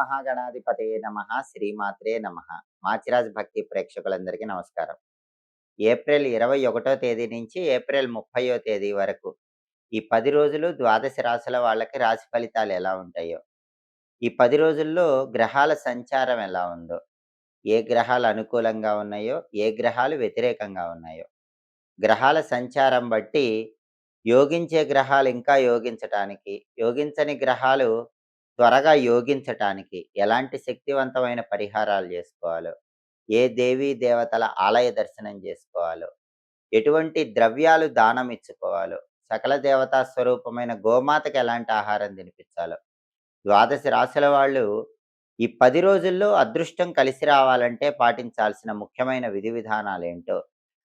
మహాగణాధిపతయే నమః. శ్రీమాత్రే నమః. మాచిరాజ్ భక్తి ప్రేక్షకులందరికీ నమస్కారం. ఏప్రిల్ 21వ తేదీ నుంచి ఏప్రిల్ 30వ తేదీ వరకు ఈ 10 రోజులు ద్వాదశ రాశుల వాళ్ళకి రాశి ఫలితాలు ఎలా ఉంటాయో, ఈ 10 రోజుల్లో గ్రహాల సంచారం ఎలా ఉందో, ఏ గ్రహాలు అనుకూలంగా ఉన్నాయో, ఏ గ్రహాలు వ్యతిరేకంగా ఉన్నాయో, గ్రహాల సంచారం బట్టి యోగించే గ్రహాలు ఇంకా యోగించటానికి, యోగించని గ్రహాలు త్వరగా యోగించటానికి ఎలాంటి శక్తివంతమైన పరిహారాలు చేసుకోవాలో, ఏ దేవీ దేవతల ఆలయ దర్శనం చేసుకోవాలో, ఎటువంటి ద్రవ్యాలు దానం ఇచ్చుకోవాలో, సకల దేవతా స్వరూపమైన గోమాతకి ఎలాంటి ఆహారం తినిపించాలో, ద్వాదశ రాశుల వాళ్ళు ఈ 10 రోజుల్లో అదృష్టం కలిసి రావాలంటే పాటించాల్సిన ముఖ్యమైన విధి విధానాలేంటో,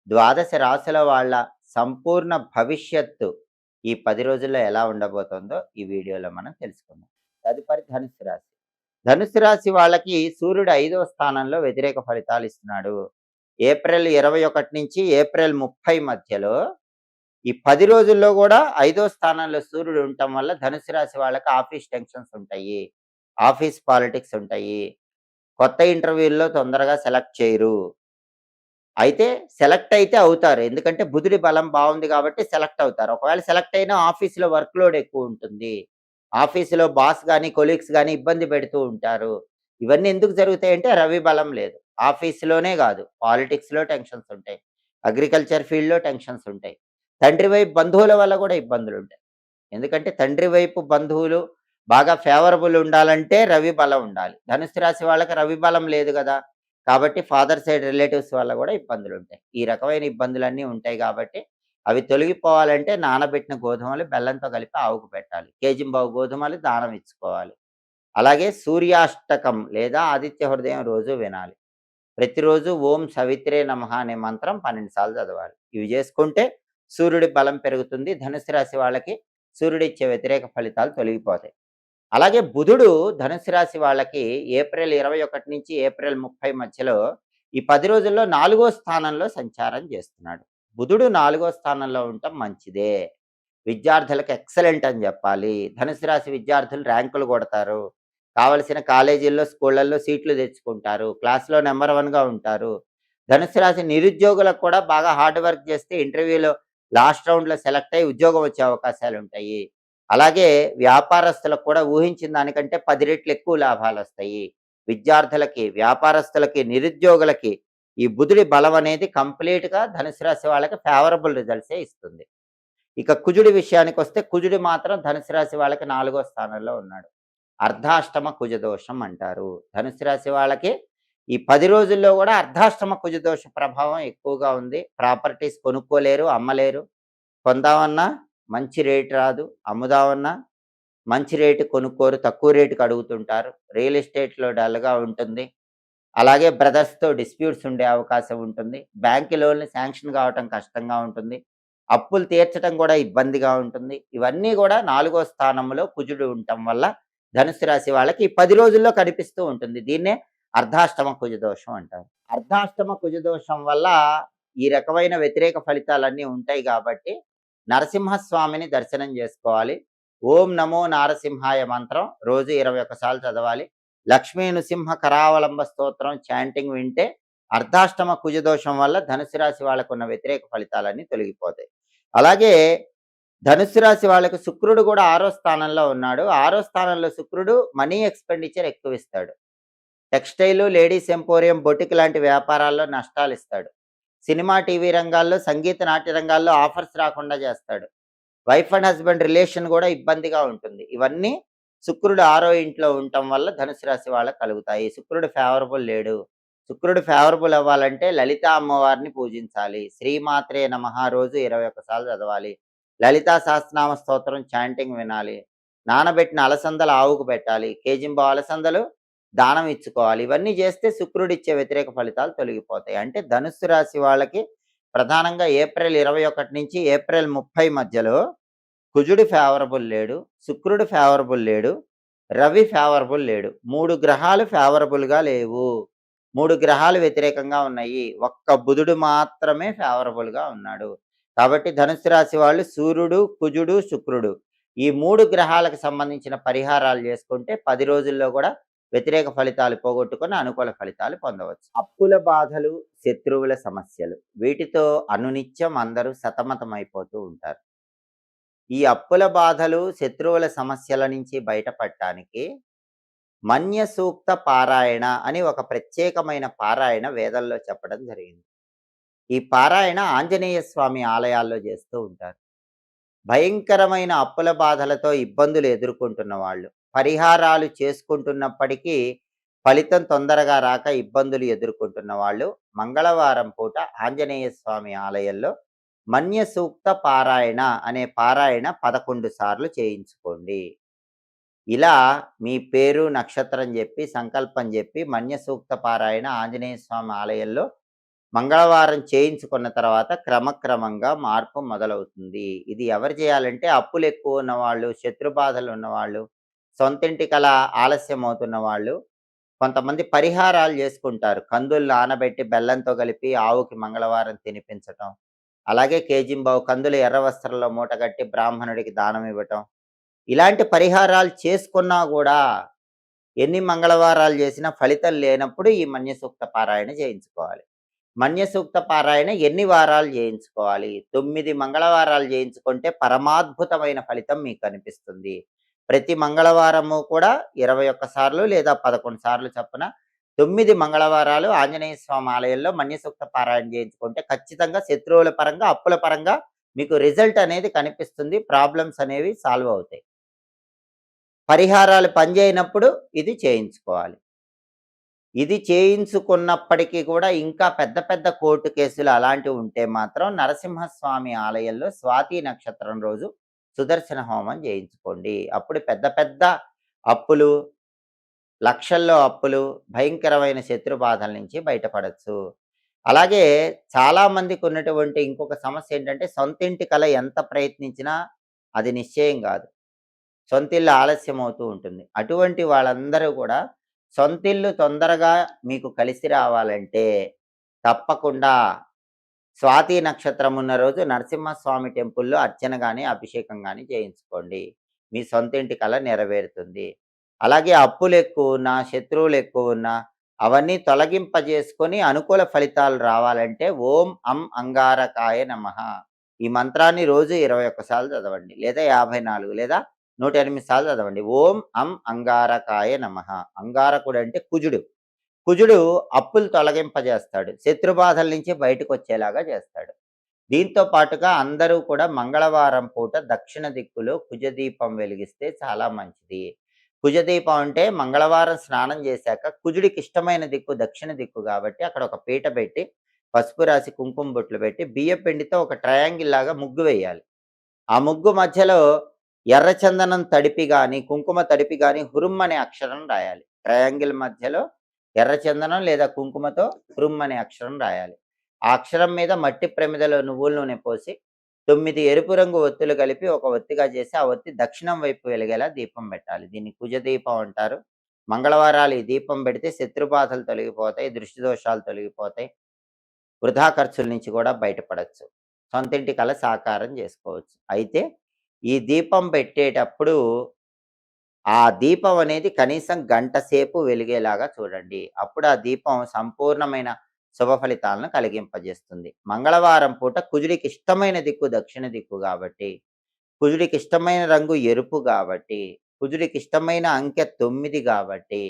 ద్వాదశ రాశుల వాళ్ళ సంపూర్ణ భవిష్యత్తు ఈ 10 రోజుల్లో ఎలా ఉండబోతోందో ఈ వీడియోలో మనం తెలుసుకుందాం. తదుపరి ధనుస్సు రాశి. ధనుస్సు రాశి వాళ్ళకి సూర్యుడు 5వ స్థానంలో వ్యతిరేక ఫలితాలు ఇస్తున్నాడు. ఏప్రిల్ 21 నుంచి ఏప్రిల్ 30 మధ్యలో ఈ 10 రోజుల్లో కూడా 5వ స్థానంలో సూర్యుడు ఉండటం వల్ల ధనుసు రాశి వాళ్ళకి ఆఫీస్ టెన్షన్స్ ఉంటాయి, ఆఫీస్ పాలిటిక్స్ ఉంటాయి, కొత్త ఇంటర్వ్యూల్లో తొందరగా సెలెక్ట్ చేయరు. అయితే సెలెక్ట్ అయితే అవుతారు, ఎందుకంటే బుధుడి బలం బాగుంది కాబట్టి సెలెక్ట్ అవుతారు. ఒకవేళ సెలెక్ట్ అయినా ఆఫీసులో వర్క్ లోడ్ ఎక్కువ ఉంటుంది, ఆఫీసులో బాస్ కానీ కొలీగ్స్ కానీ ఇబ్బంది పెడుతూ ఉంటారు. ఇవన్నీ ఎందుకు జరుగుతాయంటే రవి బలం లేదు. ఆఫీసులోనే కాదు, పాలిటిక్స్లో టెన్షన్స్ ఉంటాయి, అగ్రికల్చర్ ఫీల్డ్లో టెన్షన్స్ ఉంటాయి, తండ్రి వైపు బంధువుల వల్ల కూడా ఇబ్బందులు ఉంటాయి. ఎందుకంటే తండ్రి వైపు బంధువులు బాగా ఫేవరబుల్ ఉండాలంటే రవి బలం ఉండాలి. ధనుసు రాశి వాళ్ళకి రవి బలం లేదు కదా, కాబట్టి ఫాదర్ సైడ్ రిలేటివ్స్ వల్ల కూడా ఇబ్బందులు ఉంటాయి. ఈ రకమైన ఇబ్బందులన్నీ ఉంటాయి కాబట్టి అవి తొలగిపోవాలంటే నానబెట్టిన గోధుమలు బెల్లంతో కలిపి ఆవుకు పెట్టాలి. కేజింబావు గోధుమలు దానం ఇచ్చుకోవాలి. అలాగే సూర్యాష్టకం లేదా ఆదిత్య హృదయం రోజు వినాలి. ప్రతిరోజు ఓం సవిత్రే నమః అనే మంత్రం 12 సార్లు చదవాలి. ఇవి చేసుకుంటే సూర్యుడి బలం పెరుగుతుంది. ధనుసు రాశి వాళ్ళకి సూర్యుడిచ్చే వ్యతిరేక ఫలితాలు తొలగిపోతాయి. అలాగే బుధుడు ధనుసు రాశి వాళ్ళకి ఏప్రిల్ 21 నుంచి ఏప్రిల్ 30 మధ్యలో ఈ 10 రోజుల్లో 4వ స్థానంలో సంచారం చేస్తున్నాడు. బుధుడు 4వ స్థానంలో ఉండటం మంచిదే, విద్యార్థులకు ఎక్సలెంట్ అని చెప్పాలి. ధనుసు రాశి విద్యార్థులు ర్యాంకులు కొడతారు, కావలసిన కాలేజీల్లో స్కూళ్ళల్లో సీట్లు తెచ్చుకుంటారు, క్లాస్లో నెంబర్ 1గా ఉంటారు. ధనుసు రాశి నిరుద్యోగులకు కూడా బాగా హార్డ్ వర్క్ చేస్తే ఇంటర్వ్యూలో లాస్ట్ రౌండ్లో సెలెక్ట్ అయ్యి ఉద్యోగం వచ్చే అవకాశాలు ఉంటాయి. అలాగే వ్యాపారస్తులకు కూడా ఊహించిన దానికంటే 10 రెట్లు ఎక్కువ లాభాలు వస్తాయి. విద్యార్థులకి, వ్యాపారస్తులకి, నిరుద్యోగులకి ఈ బుధుడి బలం అనేది కంప్లీట్గా ధనుసు రాశి వాళ్ళకి ఫేవరబుల్ రిజల్ట్సే ఇస్తుంది. ఇక కుజుడి విషయానికి వస్తే కుజుడు మాత్రం ధనుసు రాశి వాళ్ళకి 4వ స్థానంలో ఉన్నాడు. అర్ధాష్టమ కుజదోషం అంటారు. ధనుసు రాశి వాళ్ళకి ఈ 10 రోజుల్లో కూడా అర్ధాష్టమ కుజదోష ప్రభావం ఎక్కువగా ఉంది. ప్రాపర్టీస్ కొనుక్కోలేరు, అమ్మలేరు. కొందామన్నా మంచి రేటు రాదు, అమ్ముదామన్నా మంచి రేటు కొనుక్కోరు, తక్కువ రేటుకి అడుగుతుంటారు. రియల్ ఎస్టేట్లో డల్గా ఉంటుంది. అలాగే బ్రదర్స్తో డిస్ప్యూట్స్ ఉండే అవకాశం ఉంటుంది. బ్యాంక్ లోన్లు శాంక్షన్ కావటం కష్టంగా ఉంటుంది. అప్పులు తీర్చడం కూడా ఇబ్బందిగా ఉంటుంది. ఇవన్నీ కూడా 4వ స్థానంలో కుజుడు ఉండటం వల్ల ధనుసు రాశి వాళ్ళకి ఈ 10 రోజుల్లో కనిపిస్తూ ఉంటుంది. దీన్నే అర్ధాష్టమ కుజదోషం అంటారు. అర్ధాష్టమ కుజదోషం వల్ల ఈ రకమైన వ్యతిరేక ఫలితాలన్నీ ఉంటాయి కాబట్టి నరసింహస్వామిని దర్శనం చేసుకోవాలి. ఓం నమో నారసింహాయ మంత్రం రోజు 21 సార్లు చదవాలి. లక్ష్మీ నృసింహ కరావలంబ స్తోత్రం చాంటింగ్ వింటే అర్ధాష్టమ కుజదోషం వల్ల ధనుసు రాశి వాళ్ళకు ఉన్న వ్యతిరేక ఫలితాలన్నీ తొలగిపోతాయి. అలాగే ధనుసు రాశి వాళ్ళకు శుక్రుడు కూడా 6వ స్థానంలో ఉన్నాడు. 6వ స్థానంలో శుక్రుడు మనీ ఎక్స్పెండిచర్ ఎక్కువ ఇస్తాడు. టెక్స్టైల్, లేడీస్ ఎంపోరియం, బొటిక్ లాంటి వ్యాపారాల్లో నష్టాలు ఇస్తాడు. సినిమా, టీవీ రంగాల్లో, సంగీత, నాట్య రంగాల్లో ఆఫర్స్ రాకుండా చేస్తాడు. వైఫ్ అండ్ హస్బెండ్ రిలేషన్ కూడా ఇబ్బందిగా ఉంటుంది. ఇవన్నీ శుక్రుడు 6వ ఇంట్లో ఉండటం వల్ల ధనుసు రాశి వాళ్ళకి కలుగుతాయి. శుక్రుడు ఫేవరబుల్ లేడు. శుక్రుడు ఫేవరబుల్ అవ్వాలంటే లలితా అమ్మవారిని పూజించాలి. శ్రీమాత్రే నమః రోజు 21 సార్లు చదవాలి. లలితా సహస్రనామ స్తోత్రం చాంటింగ్ వినాలి. నానబెట్టిన అలసందలు ఆవుకు పెట్టాలి. కేజింబావు అలసందలు దానం ఇచ్చుకోవాలి. ఇవన్నీ చేస్తే శుక్రుడిచ్చే వ్యతిరేక ఫలితాలు తొలగిపోతాయి. అంటే ధనుస్సు రాశి వాళ్ళకి ప్రధానంగా ఏప్రిల్ 21 నుంచి ఏప్రిల్ 30 మధ్యలో కుజుడు ఫేవరబుల్ లేడు, శుక్రుడు ఫేవరబుల్ లేడు, రవి ఫేవరబుల్ లేడు. 3 గ్రహాలు ఫేవరబుల్గా లేవు, 3 గ్రహాలు వ్యతిరేకంగా ఉన్నాయి. ఒక్క బుధుడు మాత్రమే ఫేవరబుల్గా ఉన్నాడు. కాబట్టి ధనుసు రాశి వాళ్ళు సూర్యుడు, కుజుడు, శుక్రుడు ఈ 3 గ్రహాలకు సంబంధించిన పరిహారాలు చేసుకుంటే 10 రోజుల్లో కూడా వ్యతిరేక ఫలితాలు పోగొట్టుకొని అనుకూల ఫలితాలు పొందవచ్చు. అప్పుల బాధలు, శత్రువుల సమస్యలు వీటితో అనునిత్యం అందరూ సతమతమైపోతూ ఉంటారు. ఈ అప్పుల బాధలు, శత్రువుల సమస్యల నుంచి బయటపడటానికి మన్య సూక్త పారాయణ అని ఒక ప్రత్యేకమైన పారాయణ వేదంలో చెప్పడం జరిగింది. ఈ పారాయణ ఆంజనేయ స్వామి ఆలయాల్లో చేస్తూ ఉంటారు. భయంకరమైన అప్పుల బాధలతో ఇబ్బందులు ఎదుర్కొంటున్న వాళ్ళు, పరిహారాలు చేసుకుంటున్నప్పటికీ ఫలితం తొందరగా రాక ఇబ్బందులు ఎదుర్కొంటున్న వాళ్ళు మంగళవారం పూట ఆంజనేయ స్వామి ఆలయంలో మన్య సూక్త పారాయణ అనే పారాయణ 11 సార్లు చేయించుకోండి. ఇలా మీ పేరు, నక్షత్రం చెప్పి, సంకల్పం చెప్పి మన్య సూక్త పారాయణ ఆంజనేయ స్వామి ఆలయంలో మంగళవారం చేయించుకున్న తర్వాత క్రమక్రమంగా మార్పు మొదలవుతుంది. ఇది ఎవరు చేయాలంటే అప్పులెక్కువ ఉన్నవాళ్ళు, శత్రు బాధలు ఉన్నవాళ్ళు, సొంతింటి కల ఆలస్యం అవుతున్న వాళ్ళు, కొంతమంది పరిహారాలు చేసుకుంటారు. కందులు నానబెట్టి బెల్లంతో కలిపి ఆవుకి మంగళవారం తినిపించటం. అలాగే కేజింబావు కందులు ఎర్ర వస్త్రంలో మూటగట్టి బ్రాహ్మణుడికి దానం ఇవ్వటం. ఇలాంటి పరిహారాలు చేసుకున్నా గూడా ఎన్ని మంగళవారాలు చేసినా ఫలితం లేనప్పుడు ఈ మన్య సూక్త పారాయణ చేయించుకోవాలి. మన్య సూక్త పారాయణ ఎన్ని వారాలు చేయించుకోవాలి? 9 మంగళవారాలు చేయించుకుంటే పరమాద్భుతమైన ఫలితం మీకు కనిపిస్తుంది. ప్రతి మంగళవారము కూడా 21 సార్లు లేదా 11 సార్లు చొప్పున 9 మంగళవారాలు ఆంజనేయ స్వామి ఆలయంలో మన్య సూక్త పారాయణ చేయించుకుంటే ఖచ్చితంగా శత్రువుల పరంగా, అప్పుల పరంగా మీకు రిజల్ట్ అనేది కనిపిస్తుంది. ప్రాబ్లమ్స్ అనేవి సాల్వ్ అవుతాయి. పరిహారాలు పనిచేయనప్పుడు ఇది చేయించుకోవాలి. ఇది చేయించుకున్నప్పటికీ కూడా ఇంకా పెద్ద పెద్ద కోర్టు కేసులు అలాంటివి ఉంటే మాత్రం నరసింహస్వామి ఆలయంలో స్వాతి నక్షత్రం రోజు సుదర్శన హోమం చేయించుకోండి. అప్పుడు పెద్ద పెద్ద అప్పులు, లక్షల్లో అప్పులు, భయంకరమైన శత్రు బాధల నుంచి బయటపడొచ్చు. అలాగే చాలామందికి ఉన్నటువంటి ఇంకొక సమస్య ఏంటంటే సొంతింటి కల ఎంత ప్రయత్నించినా అది నిశ్చయం కాదు. సొంతిల్లు ఆలస్యం అవుతూ ఉంటుంది. అటువంటి వాళ్ళందరూ కూడా సొంతిల్లు తొందరగా మీకు కలిసి రావాలంటే తప్పకుండా స్వాతి నక్షత్రం ఉన్న రోజు నరసింహస్వామి టెంపుల్‌లో అర్చన గాని, అభిషేకం గాని చేయించుకోండి. మీ సొంతింటి కల నెరవేరుతుంది. అలాగే అప్పులెక్కువున్నా, శత్రువులెక్కువున్నా అవన్నీ తొలగింపజేసుకొని అనుకూల ఫలితాలు రావాలంటే ఓం అం అంగారకాయ నమః. ఈ మంత్రాన్ని రోజు 21 సార్లు చదవండి. లేదా 54 లేదా 108 సార్లు చదవండి. ఓం అం అంగారకాయ నమః. అంగారకుడు అంటే కుజుడు. కుజుడు అప్పులు తొలగింపజేస్తాడు. శత్రుబాధల నుంచి బయటకొచ్చేలాగా చేస్తాడు. దీంతో పాటుగా అందరూ కూడా మంగళవారం పూట దక్షిణ దిక్కులో కుజదీపం వెలిగిస్తే చాలా మంచిది. కుజదీపం అంటే మంగళవారం స్నానం చేశాక కుజుడికి ఇష్టమైన దిక్కు దక్షిణ దిక్కు కాబట్టి అక్కడ ఒక పీట పెట్టి, పసుపు రాసి, కుంకుమ బొట్లు పెట్టి, బియ్యం పిండితో ఒక ట్రయాంగిల్ లాగా ముగ్గు వేయాలి. ఆ ముగ్గు మధ్యలో ఎర్రచందనం తడిపి గాని, కుంకుమ తడిపి గాని హురుమ్ అనే అక్షరం రాయాలి. ట్రయాంగిల్ మధ్యలో ఎర్రచందనం లేదా కుంకుమతో హురుమ్ అనే అక్షరం రాయాలి. ఆ అక్షరం మీద మట్టి ప్రమిదలో నువ్వుల నూనె పోసి 9 ఎరుపు రంగు ఒత్తులు కలిపి ఒక ఒత్తిగా చేసి ఆ ఒత్తి దక్షిణం వైపు వెలిగేలా దీపం పెట్టాలి. దీన్ని కుజ దీపం అంటారు. మంగళవారాలు ఈ దీపం పెడితే శత్రుబాధలు తొలగిపోతాయి, దృష్టి దోషాలు తొలగిపోతాయి, వృధా ఖర్చుల నుంచి కూడా బయటపడొచ్చు. సొంతింటి కల సాకారం చేసుకోవచ్చు. అయితే ఈ దీపం పెట్టేటప్పుడు ఆ దీపం అనేది కనీసం గంట సేపు వెలిగేలాగా చూడండి. అప్పుడు ఆ దీపం సంపూర్ణమైన శుభ ఫలితాలను కలిగింపజేస్తుంది. మంగళవారం పూట కుజుడికి ఇష్టమైన దిక్కు దక్షిణ దిక్కు కాబట్టి, కుజుడికి ఇష్టమైన రంగు ఎరుపు కాబట్టి, కుజుడికి ఇష్టమైన అంకె 9 కాబట్టి,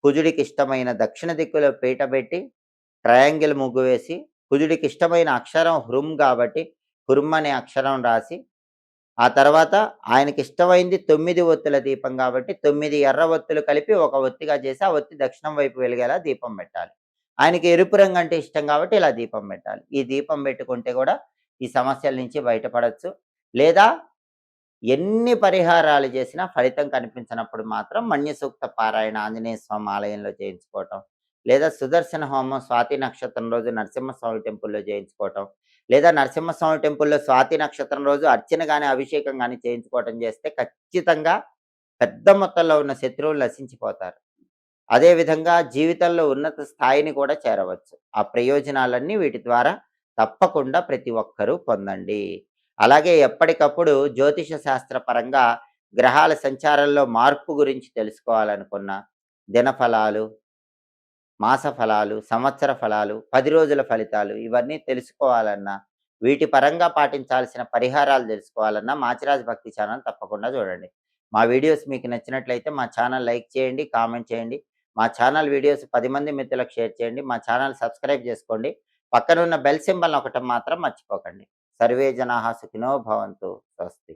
కుజుడికి ఇష్టమైన దక్షిణ దిక్కులో పీట పెట్టి ట్రయాంగిల్ ముగ్గు వేసి, కుజుడికి ఇష్టమైన అక్షరం హృం కాబట్టి హుర్మ్ అనే అక్షరం రాసి, ఆ తర్వాత ఆయనకిష్టమైంది 9 ఒత్తుల దీపం కాబట్టి 9 ఎర్ర ఒత్తులు కలిపి ఒక ఒత్తిగా చేసి, ఆ ఒత్తి దక్షిణం వైపు వెలిగేలా దీపం పెట్టాలి. ఆయనకి ఎరుపు రంగు అంటే ఇష్టం కాబట్టి ఇలా దీపం పెట్టాలి. ఈ దీపం పెట్టుకుంటే కూడా ఈ సమస్యల నుంచి బయటపడొచ్చు. లేదా ఎన్ని పరిహారాలు చేసినా ఫలితం కనిపించనప్పుడు మాత్రం మన్య సూక్త పారాయణ ఆంజనేయ స్వామి ఆలయంలో చేయించుకోవటం, లేదా సుదర్శన హోమం స్వాతి నక్షత్రం రోజు నరసింహస్వామి టెంపుల్‌లో చేయించుకోవటం, లేదా నరసింహస్వామి టెంపుల్‌లో స్వాతి నక్షత్రం రోజు అర్చన గాని, అభిషేకం గాని చేయించుకోవటం చేస్తే ఖచ్చితంగా పెద్ద మొత్తంలో ఉన్న శత్రువులు నశించిపోతారు. అదే విధంగా జీవితంలో ఉన్నత స్థాయిని కూడా చేరవచ్చు. ఆ ప్రయోజనాలన్నీ వీటి ద్వారా తప్పకుండా ప్రతి ఒక్కరూ పొందండి. అలాగే ఎప్పటికప్పుడు జ్యోతిష శాస్త్ర పరంగా గ్రహాల సంచారంలో మార్పు గురించి తెలుసుకోవాలనుకున్నా, దినఫలాలు, మాస ఫలాలు, సంవత్సర ఫలాలు, 10 రోజుల ఫలితాలు ఇవన్నీ తెలుసుకోవాలన్నా, వీటి పరంగా పాటించాల్సిన పరిహారాలు తెలుసుకోవాలన్నా మాచిరాజ్ భక్తి ఛానల్ తప్పకుండా చూడండి. మా వీడియోస్ మీకు నచ్చినట్లయితే మా ఛానల్ లైక్ చేయండి, కామెంట్ చేయండి. మా ఛానల్ వీడియోస్ 10 మంది మిత్రులకు షేర్ చేయండి. మా ఛానల్ సబ్స్క్రైబ్ చేసుకోండి. పక్కనున్న బెల్ సింబల్ నొక్కటం మాత్రం మర్చిపోకండి. సర్వే జనాః సుఖినో భవంతు. స్వస్తి.